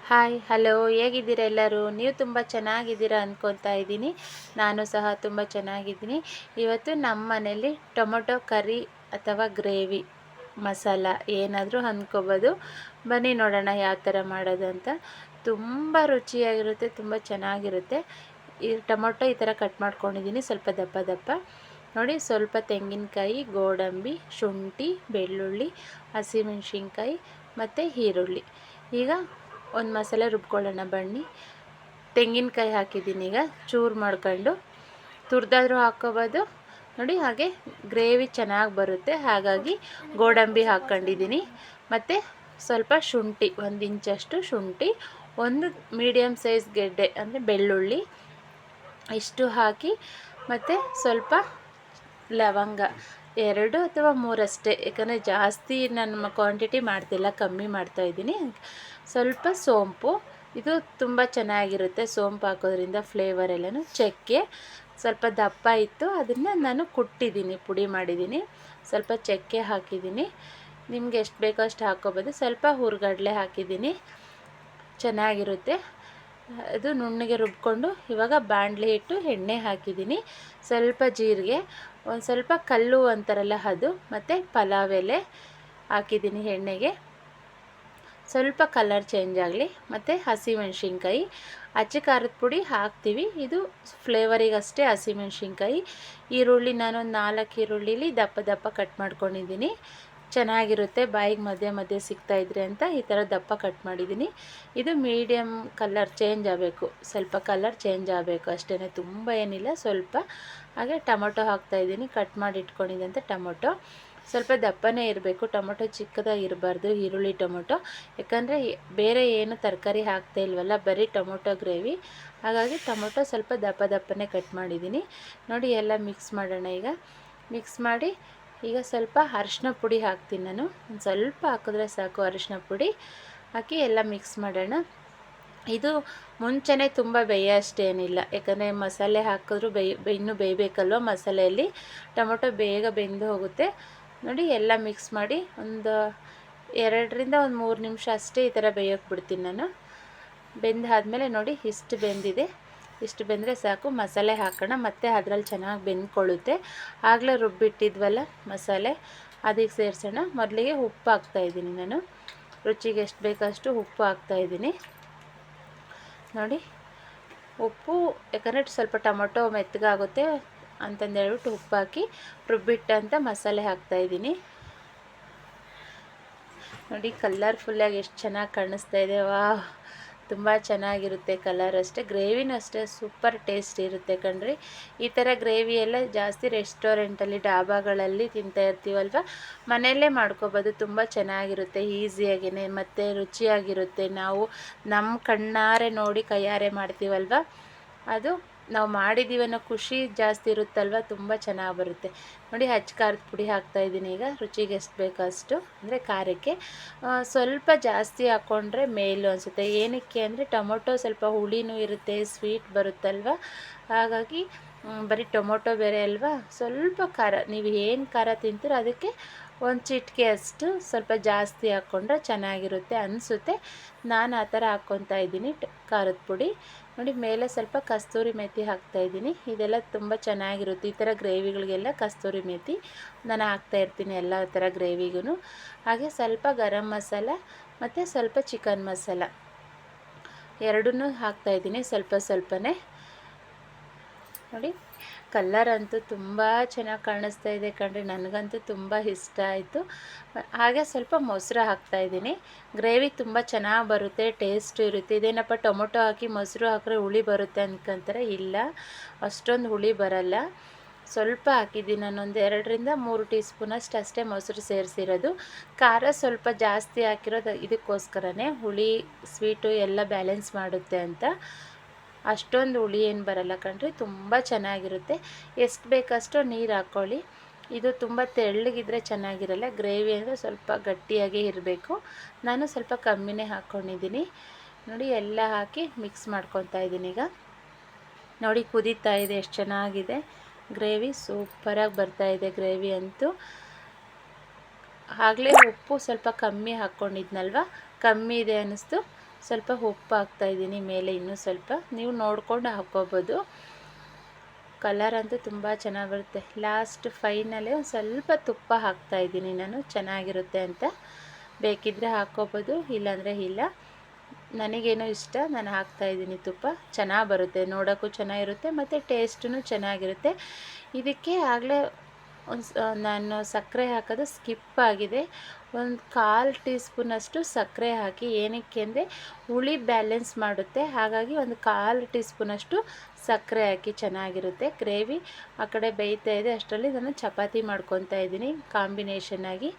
Hi hello, ಹೇಗಿದ್ದೀರಾ ಎಲ್ಲರೂ? ನೀವು ತುಂಬ ಚೆನ್ನಾಗಿದ್ದೀರಾ ಅಂದ್ಕೊತಾ ಇದ್ದೀನಿ. ನಾನು ಸಹ ತುಂಬ ಚೆನ್ನಾಗಿದ್ದೀನಿ. ಇವತ್ತು ನಮ್ಮ ಮನೇಲಿ ಟೊಮೊಟೊ ಕರಿ ಅಥವಾ ಗ್ರೇವಿ ಮಸಾಲ ಏನಾದರೂ ಅಂದ್ಕೋಬೋದು. ಬನ್ನಿ ನೋಡೋಣ ಯಾವ ಥರ ಮಾಡೋದು ಅಂತ. ತುಂಬ ರುಚಿಯಾಗಿರುತ್ತೆ, ತುಂಬ ಚೆನ್ನಾಗಿರುತ್ತೆ. ಈ ಟೊಮೊಟೊ ಈ ಥರ ಕಟ್ ಮಾಡ್ಕೊಂಡಿದ್ದೀನಿ, ಸ್ವಲ್ಪ ದಪ್ಪ ದಪ್ಪ ನೋಡಿ. ಸ್ವಲ್ಪ ತೆಂಗಿನಕಾಯಿ, ಗೋಡಂಬಿ, ಶುಂಠಿ, ಬೆಳ್ಳುಳ್ಳಿ, ಹಸಿಮೆಣ್ಸಿನ್ಕಾಯಿ ಮತ್ತು ಈರುಳ್ಳಿ. ಈಗ ಒಂದು ಮಸಾಲೆ ರುಬ್ಕೊಳ್ಳೋಣ ಬನ್ನಿ. ತೆಂಗಿನಕಾಯಿ ಹಾಕಿದ್ದೀನಿ, ಈಗ ಚೂರು ಮಾಡ್ಕೊಂಡು ತುರಿದಾದ್ರೂ ಹಾಕ್ಕೋಬೋದು ನೋಡಿ. ಹಾಗೆ ಗ್ರೇವಿ ಚೆನ್ನಾಗಿ ಬರುತ್ತೆ, ಹಾಗಾಗಿ ಗೋಡಂಬಿ ಹಾಕ್ಕೊಂಡಿದ್ದೀನಿ. ಮತ್ತು ಸ್ವಲ್ಪ ಶುಂಠಿ, 1 ಇಂಚಷ್ಟು ಶುಂಠಿ, ಒಂದು ಮೀಡಿಯಮ್ ಸೈಜ್ ಗೆಡ್ಡೆ ಅಂದರೆ ಬೆಳ್ಳುಳ್ಳಿ ಇಷ್ಟು ಹಾಕಿ, ಮತ್ತು ಸ್ವಲ್ಪ ಲವಂಗ 2 ಅಥವಾ 3 ಅಷ್ಟೇ, ಯಾಕಂದರೆ ಜಾಸ್ತಿ ನಾನು ಕ್ವಾಂಟಿಟಿ ಮಾಡ್ತಿಲ್ಲ, ಕಮ್ಮಿ ಮಾಡ್ತಾಯಿದ್ದೀನಿ. ಸ್ವಲ್ಪ ಸೋಂಪು, ಇದು ತುಂಬ ಚೆನ್ನಾಗಿರುತ್ತೆ ಸೋಂಪು ಹಾಕೋದ್ರಿಂದ ಫ್ಲೇವರ್ ಎಲ್ಲನೂ. ಚಕ್ಕೆ ಸ್ವಲ್ಪ ದಪ್ಪ ಇತ್ತು, ಅದನ್ನು ನಾನು ಕುಟ್ಟಿದ್ದೀನಿ, ಪುಡಿ ಮಾಡಿದ್ದೀನಿ. ಸ್ವಲ್ಪ ಚಕ್ಕೆ ಹಾಕಿದ್ದೀನಿ, ನಿಮ್ಗೆ ಎಷ್ಟು ಬೇಕೋ ಅಷ್ಟು ಹಾಕ್ಕೋಬೋದು. ಸ್ವಲ್ಪ ಹುರ್ಗಡ್ಲೆ ಹಾಕಿದ್ದೀನಿ, ಚೆನ್ನಾಗಿರುತ್ತೆ. ಅದು ನುಣ್ಣಗೆ ರುಬ್ಕೊಂಡು ಇವಾಗ ಬಾಣಲೆ ಇಟ್ಟು ಎಣ್ಣೆ ಹಾಕಿದ್ದೀನಿ. ಸ್ವಲ್ಪ ಜೀರಿಗೆ, ಒಂದು ಸ್ವಲ್ಪ ಕಲ್ಲು ಅಂತಾರಲ್ಲ ಅದು, ಮತ್ತು ಪಲಾವ್ ಎಲೆ ಹಾಕಿದ್ದೀನಿ ಎಣ್ಣೆಗೆ, ಸ್ವಲ್ಪ ಕಲರ್ ಚೇಂಜ್ ಆಗಲಿ. ಮತ್ತು ಹಸಿಮೆಣ್ಸಿನ್ಕಾಯಿ, ಅಚ್ಚ ಖಾರದ ಪುಡಿ ಹಾಕ್ತೀವಿ, ಇದು ಫ್ಲೇವರಿಗಷ್ಟೇ ಹಸಿಮೆಣ್ಸಿನ್ಕಾಯಿ. ಈರುಳ್ಳಿ ನಾನೊಂದು 4 ಈರುಳ್ಳಿಲಿ ದಪ್ಪ ದಪ್ಪ ಕಟ್ ಮಾಡ್ಕೊಂಡಿದ್ದೀನಿ, ಚೆನ್ನಾಗಿರುತ್ತೆ ಬಾಯಿಗೆ ಮಧ್ಯೆ ಮಧ್ಯೆ ಸಿಗ್ತಾಯಿದ್ರೆ ಅಂತ ಈ ಥರ ದಪ್ಪ ಕಟ್ ಮಾಡಿದ್ದೀನಿ. ಇದು ಮೀಡಿಯಮ್ ಕಲರ್ ಚೇಂಜ್ ಆಗಬೇಕು, ಸ್ವಲ್ಪ ಕಲರ್ ಚೇಂಜ್ ಆಗಬೇಕು ಅಷ್ಟೇ, ತುಂಬ ಏನಿಲ್ಲ, ಸ್ವಲ್ಪ. ಹಾಗೆ ಟೊಮೊಟೊ ಹಾಕ್ತಾಯಿದ್ದೀನಿ, ಕಟ್ ಮಾಡಿ ಇಟ್ಕೊಂಡಿದ್ದಂತೆ ಟೊಮೊಟೊ. ಸ್ವಲ್ಪ ದಪ್ಪನೇ ಇರಬೇಕು, ಟೊಮೊಟೊ ಚಿಕ್ಕದಾಗಿ ಇರಬಾರ್ದು, ಈರುಳ್ಳಿ ಟೊಮೊಟೊ, ಯಾಕಂದರೆ ಬೇರೆ ಏನು ತರಕಾರಿ ಹಾಕ್ತಾ ಇಲ್ವಲ್ಲ, ಬರೀ ಟೊಮೊಟೊ ಗ್ರೇವಿ, ಹಾಗಾಗಿ ಟೊಮೊಟೊ ಸ್ವಲ್ಪ ದಪ್ಪ ದಪ್ಪನೇ ಕಟ್ ಮಾಡಿದ್ದೀನಿ ನೋಡಿ. ಎಲ್ಲ ಮಿಕ್ಸ್ ಮಾಡೋಣ ಈಗ. ಮಿಕ್ಸ್ ಮಾಡಿ ಈಗ ಸ್ವಲ್ಪ ಅರಿಶಿನ ಪುಡಿ ಹಾಕ್ತೀನಿ ನಾನು, ಒಂದು ಸ್ವಲ್ಪ ಹಾಕಿದ್ರೆ ಸಾಕು ಅರಿಶಿನ ಪುಡಿ ಹಾಕಿ ಎಲ್ಲ ಮಿಕ್ಸ್ ಮಾಡೋಣ. ಇದು ಮುಂಚೆನೇ ತುಂಬ ಬೇಯೋಷ್ಟೇನಿಲ್ಲ, ಯಾಕಂದರೆ ಮಸಾಲೆ ಹಾಕಿದ್ರೂ ಇನ್ನೂ ಬೇಯಬೇಕಲ್ವ ಮಸಾಲೆಯಲ್ಲಿ, ಟೊಮೊಟೊ ಬೇಗ ಬೆಂದು ಹೋಗುತ್ತೆ ನೋಡಿ. ಎಲ್ಲ ಮಿಕ್ಸ್ ಮಾಡಿ ಒಂದು 2ರಿಂದ 3 ನಿಮಿಷ ಅಷ್ಟೇ ಈ ಥರ ಬೇಯೋಕ್ಕೆ ಬಿಡ್ತೀನಿ ನಾನು. ಬೆಂದಾದಮೇಲೆ ನೋಡಿ ಇಷ್ಟು ಬೆಂದಿದೆ, ಇಷ್ಟು ಬೆಂದರೆ ಸಾಕು. ಮಸಾಲೆ ಹಾಕೋಣ, ಮತ್ತು ಅದರಲ್ಲಿ ಚೆನ್ನಾಗಿ ಬೆಂದ್ಕೊಳ್ಳುತ್ತೆ. ಆಗಲೇ ರುಬ್ಬಿಟ್ಟಿದ್ವಲ್ಲ ಮಸಾಲೆ, ಅದಕ್ಕೆ ಸೇರಿಸೋಣ. ಮೊದಲಿಗೆ ಉಪ್ಪು ಹಾಕ್ತಾಯಿದ್ದೀನಿ ನಾನು, ರುಚಿಗೆ ಎಷ್ಟು ಬೇಕಷ್ಟು ಉಪ್ಪು ಹಾಕ್ತಾಯಿದ್ದೀನಿ ನೋಡಿ. ಉಪ್ಪು ಯಾಕಂದರೆ ಸ್ವಲ್ಪ ಟೊಮೊಟೊ ಮೆತ್ತಗಾಗುತ್ತೆ ಅಂತಂದೇಳ್ಬಿಟ್ಟು ಉಪ್ಪು ಹಾಕಿ ರುಬ್ಬಿಟ್ಟಂಥ ಮಸಾಲೆ ಹಾಕ್ತಾಯಿದ್ದೀನಿ ನೋಡಿ. ಕಲರ್ಫುಲ್ಲಾಗಿ ಎಷ್ಟು ಚೆನ್ನಾಗಿ ಕಾಣಿಸ್ತಾ ಇದೆ, ವಾಹ್, ತುಂಬ ಚೆನ್ನಾಗಿರುತ್ತೆ ಕಲರ್ ಅಷ್ಟೇ. ಗ್ರೇವಿನೂ ಅಷ್ಟೇ ಸೂಪರ್ ಟೇಸ್ಟ್ ಇರುತ್ತೆ ಕಣ್ರಿ. ಈ ಥರ ಗ್ರೇವಿ ಎಲ್ಲ ಜಾಸ್ತಿ ರೆಸ್ಟೋರೆಂಟಲ್ಲಿ ಡಾಬಾಗಳಲ್ಲಿ ತಿಂತಾ ಇರ್ತೀವಲ್ವ, ಮನೆಯಲ್ಲೇ ಮಾಡ್ಕೊಬೋದು, ತುಂಬ ಚೆನ್ನಾಗಿರುತ್ತೆ, ಈಸಿಯಾಗಿಯೇ ಮತ್ತು ರುಚಿಯಾಗಿರುತ್ತೆ. ನಾವು ನಮ್ಮ ಕಣ್ಣಾರೆ ನೋಡಿ ಕೈಯಾರೆ ಮಾಡ್ತೀವಲ್ವ, ಅದು ನಾವು ಮಾಡಿದ್ದೀವಿ ಅನ್ನೋ ಖುಷಿ ಜಾಸ್ತಿ ಇರುತ್ತಲ್ವ, ತುಂಬ ಚೆನ್ನಾಗಿ ಬರುತ್ತೆ ನೋಡಿ. ಅಚ್ಚ ಖಾರದ ಪುಡಿ ಹಾಕ್ತಾಯಿದ್ದೀನಿ ಈಗ, ರುಚಿಗೆ ಎಷ್ಟು ಬೇಕೋ ಅಷ್ಟು, ಅಂದರೆ ಖಾರಕ್ಕೆ ಸ್ವಲ್ಪ ಜಾಸ್ತಿ ಹಾಕ್ಕೊಂಡ್ರೆ ಮೇಲು ಅನಿಸುತ್ತೆ. ಏನಕ್ಕೆ ಅಂದರೆ ಟೊಮೊಟೊ ಸ್ವಲ್ಪ ಹುಳಿನೂ ಇರುತ್ತೆ, ಸ್ವೀಟ್ ಬರುತ್ತಲ್ವ, ಹಾಗಾಗಿ ಬರೀ ಟೊಮೊಟೊ ಬೇರೆ ಅಲ್ವಾ, ಸ್ವಲ್ಪ ಖಾರ, ನೀವು ಏನು ಖಾರ ತಿಂತೀರೋ ಅದಕ್ಕೆ ಒಂದು ಚಿಟಿಕೆ ಅಷ್ಟು ಸ್ವಲ್ಪ ಜಾಸ್ತಿ ಹಾಕ್ಕೊಂಡ್ರೆ ಚೆನ್ನಾಗಿರುತ್ತೆ ಅನಿಸುತ್ತೆ. ನಾನು ಆ ಥರ ಹಾಕ್ಕೊತಾ ಇದ್ದೀನಿ ಖಾರದ ಪುಡಿ ನೋಡಿ. ಮೇಲೆ ಸ್ವಲ್ಪ ಕಸ್ತೂರಿ ಮೇಥಿ ಹಾಕ್ತಾಯಿದ್ದೀನಿ, ಇದೆಲ್ಲ ತುಂಬ ಚೆನ್ನಾಗಿರುತ್ತೆ ಈ ಥರ ಗ್ರೇವಿಗಳಿಗೆಲ್ಲ. ಕಸ್ತೂರಿ ಮೇಥಿ ನಾನು ಹಾಕ್ತಾಯಿರ್ತೀನಿ ಎಲ್ಲ ಥರ ಗ್ರೇವಿಗೂ. ಹಾಗೆ ಸ್ವಲ್ಪ ಗರಂ ಮಸಾಲ ಮತ್ತು ಸ್ವಲ್ಪ ಚಿಕನ್ ಮಸಾಲ ಎರಡನ್ನೂ ಹಾಕ್ತಾಯಿದ್ದೀನಿ, ಸ್ವಲ್ಪ ಸ್ವಲ್ಪನೇ ನೋಡಿ. ಕಲ್ಲರ್ ಅಂತೂ ತುಂಬ ಚೆನ್ನಾಗಿ ಕಾಣಿಸ್ತಾ ಇದೆ ಕಣ್ರಿ, ನನಗಂತೂ ತುಂಬ ಇಷ್ಟ ಆಯಿತು. ಹಾಗೆ ಸ್ವಲ್ಪ ಮೊಸರು ಹಾಕ್ತಾಯಿದ್ದೀನಿ, ಗ್ರೇವಿ ತುಂಬ ಚೆನ್ನಾಗಿ ಬರುತ್ತೆ, ಟೇಸ್ಟು ಇರುತ್ತೆ. ಇದೇನಪ್ಪ ಟೊಮೊಟೊ ಹಾಕಿ ಮೊಸರು ಹಾಕಿದ್ರೆ ಹುಳಿ ಬರುತ್ತೆ ಅಂದ್ಕೊಂತಾರೆ, ಇಲ್ಲ ಅಷ್ಟೊಂದು ಹುಳಿ ಬರಲ್ಲ. ಸ್ವಲ್ಪ ಹಾಕಿದ್ದೀನಿ ನಾನು, ಒಂದು 2ರಿಂದ 3 ಟೀ ಸ್ಪೂನಷ್ಟು ಅಷ್ಟೇ ಮೊಸರು ಸೇರಿಸಿರೋದು. ಖಾರ ಸ್ವಲ್ಪ ಜಾಸ್ತಿ ಹಾಕಿರೋದು ಇದಕ್ಕೋಸ್ಕರನೇ, ಹುಳಿ ಸ್ವೀಟು ಎಲ್ಲ ಬ್ಯಾಲೆನ್ಸ್ ಮಾಡುತ್ತೆ ಅಂತ. ಅಷ್ಟೊಂದು ಹುಳಿ ಏನು ಬರಲ್ಲ ಕಣ್ರಿ, ತುಂಬ ಚೆನ್ನಾಗಿರುತ್ತೆ. ಎಷ್ಟು ಬೇಕಷ್ಟು ನೀರು ಹಾಕ್ಕೊಳ್ಳಿ. ಇದು ತುಂಬ ತೆಳ್ಳಗಿದ್ರೆ ಚೆನ್ನಾಗಿರಲ್ಲ, ಗ್ರೇವಿ ಅಂದರೆ ಸ್ವಲ್ಪ ಗಟ್ಟಿಯಾಗೇ ಇರಬೇಕು. ನಾನು ಸ್ವಲ್ಪ ಕಮ್ಮಿನೇ ಹಾಕ್ಕೊಂಡಿದ್ದೀನಿ ನೋಡಿ. ಎಲ್ಲ ಹಾಕಿ ಮಿಕ್ಸ್ ಮಾಡ್ಕೊತಾ ಇದ್ದೀನಿ ಈಗ ನೋಡಿ. ಕುದೀತಾ ಇದೆ, ಎಷ್ಟು ಚೆನ್ನಾಗಿದೆ ಗ್ರೇವಿ, ಸೂಪರಾಗಿ ಬರ್ತಾಯಿದೆ ಗ್ರೇವಿ ಅಂತೂ. ಆಗಲೇ ಉಪ್ಪು ಸ್ವಲ್ಪ ಕಮ್ಮಿ ಹಾಕ್ಕೊಂಡಿದ್ನಲ್ವ, ಕಮ್ಮಿ ಇದೆ ಅನ್ನಿಸ್ತು, ಸ್ವಲ್ಪ ಉಪ್ಪು ಹಾಕ್ತಾಯಿದ್ದೀನಿ ಮೇಲೆ, ಇನ್ನೂ ಸ್ವಲ್ಪ ನೀವು ನೋಡ್ಕೊಂಡು ಹಾಕ್ಕೋಬೋದು. ಕಲರ್ ಅಂತೂ ತುಂಬ ಚೆನ್ನಾಗಿ ಬರುತ್ತೆ. ಲಾಸ್ಟ್ ಫೈನಲ್ಲೇ ಒಂದು ಸ್ವಲ್ಪ ತುಪ್ಪ ಹಾಕ್ತಾಯಿದ್ದೀನಿ ನಾನು, ಚೆನ್ನಾಗಿರುತ್ತೆ ಅಂತ. ಬೇಕಿದ್ದರೆ ಹಾಕ್ಕೋಬೋದು, ಇಲ್ಲಾಂದರೆ ಇಲ್ಲ. ನನಗೇನೋ ಇಷ್ಟ, ನಾನು ಹಾಕ್ತಾಯಿದ್ದೀನಿ ತುಪ್ಪ. ಚೆನ್ನಾಗಿ ಬರುತ್ತೆ, ನೋಡೋಕ್ಕೂ ಚೆನ್ನಾಗಿರುತ್ತೆ ಮತ್ತು ಟೇಸ್ಟೂ ಚೆನ್ನಾಗಿರುತ್ತೆ. ಇದಕ್ಕೆ ಆಗಲೇ ನಾನು ಸಕ್ಕರೆ ಹಾಕೋದು ಸ್ಕಿಪ್ ಆಗಿದೆ. ಒಂದು 1/4 ಟೀ ಸ್ಪೂನಷ್ಟು ಸಕ್ಕರೆ ಹಾಕಿ, ಏನಕ್ಕೆ ಅಂದರೆ ಹುಳಿ ಬ್ಯಾಲೆನ್ಸ್ ಮಾಡುತ್ತೆ. ಹಾಗಾಗಿ ಒಂದು 1/4 ಟೀ ಸ್ಪೂನಷ್ಟು ಸಕ್ಕರೆ ಹಾಕಿ, ಚೆನ್ನಾಗಿರುತ್ತೆ ಗ್ರೇವಿ. ಆ ಕಡೆ ಬೇಯ್ತಾ ಇದೆ, ಅಷ್ಟರಲ್ಲಿ ನಾನು ಚಪಾತಿ ಮಾಡ್ಕೊತಾ ಇದ್ದೀನಿ ಕಾಂಬಿನೇಷನ್ನಾಗಿ.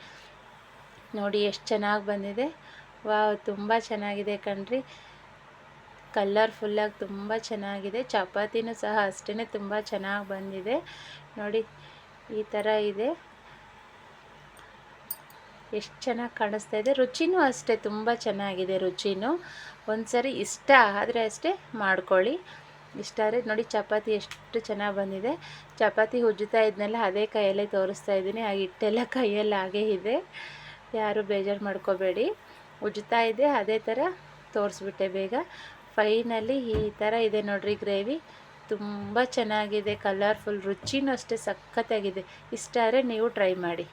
ನೋಡಿ ಎಷ್ಟು ಚೆನ್ನಾಗಿ ಬಂದಿದೆ. ವಾವ್, ತುಂಬ ಚೆನ್ನಾಗಿದೆ ಕಣ್ರಿ. ಕಲರ್ಫುಲ್ಲಾಗಿ ತುಂಬ ಚೆನ್ನಾಗಿದೆ. ಚಪಾತಿನೂ ಸಹ ಅಷ್ಟೇ ತುಂಬ ಚೆನ್ನಾಗಿ ಬಂದಿದೆ. ನೋಡಿ ಈ ಥರ ಇದೆ, ಎಷ್ಟು ಚೆನ್ನಾಗಿ ಕಾಣಿಸ್ತಾ ಇದೆ. ರುಚಿನೂ ಅಷ್ಟೇ ತುಂಬ ಚೆನ್ನಾಗಿದೆ. ರುಚಿನೂ ಒಂದ್ಸರಿ ಇಷ್ಟ ಆದರೆ ಅಷ್ಟೇ ಮಾಡ್ಕೊಳ್ಳಿ. ಇಷ್ಟ ಆದರೆ ನೋಡಿ ಚಪಾತಿ ಎಷ್ಟು ಚೆನ್ನಾಗಿ ಬಂದಿದೆ. ಚಪಾತಿ ಉಜ್ಜುತ್ತಾ ಇದ್ನೆಲ್ಲ ಅದೇ ಕೈಯಲ್ಲೇ ತೋರಿಸ್ತಾ ಇದ್ದೀನಿ. ಆ ಹಿಟ್ಟೆಲ್ಲ ಕೈಯಲ್ಲಿ ಹಾಗೇ ಇದೆ, ಯಾರು ಬೇಜಾರು ಮಾಡ್ಕೋಬೇಡಿ. ಉಜ್ಜುತ್ತಾ ಇದೆ, ಅದೇ ಥರ ತೋರಿಸ್ಬಿಟ್ಟೆ ಬೇಗ. ಫೈನಲಿ ಈ ಥರ ಇದೆ ನೋಡ್ರಿ ಗ್ರೇವಿ. ತುಂಬ ಚೆನ್ನಾಗಿದೆ, ಕಲರ್ಫುಲ್, ರುಚಿನೂ ಅಷ್ಟೇ ಸಖತ್ತಾಗಿದೆ. ಇಷ್ಟ ಆದರೆ ನೀವು ಟ್ರೈ ಮಾಡಿ.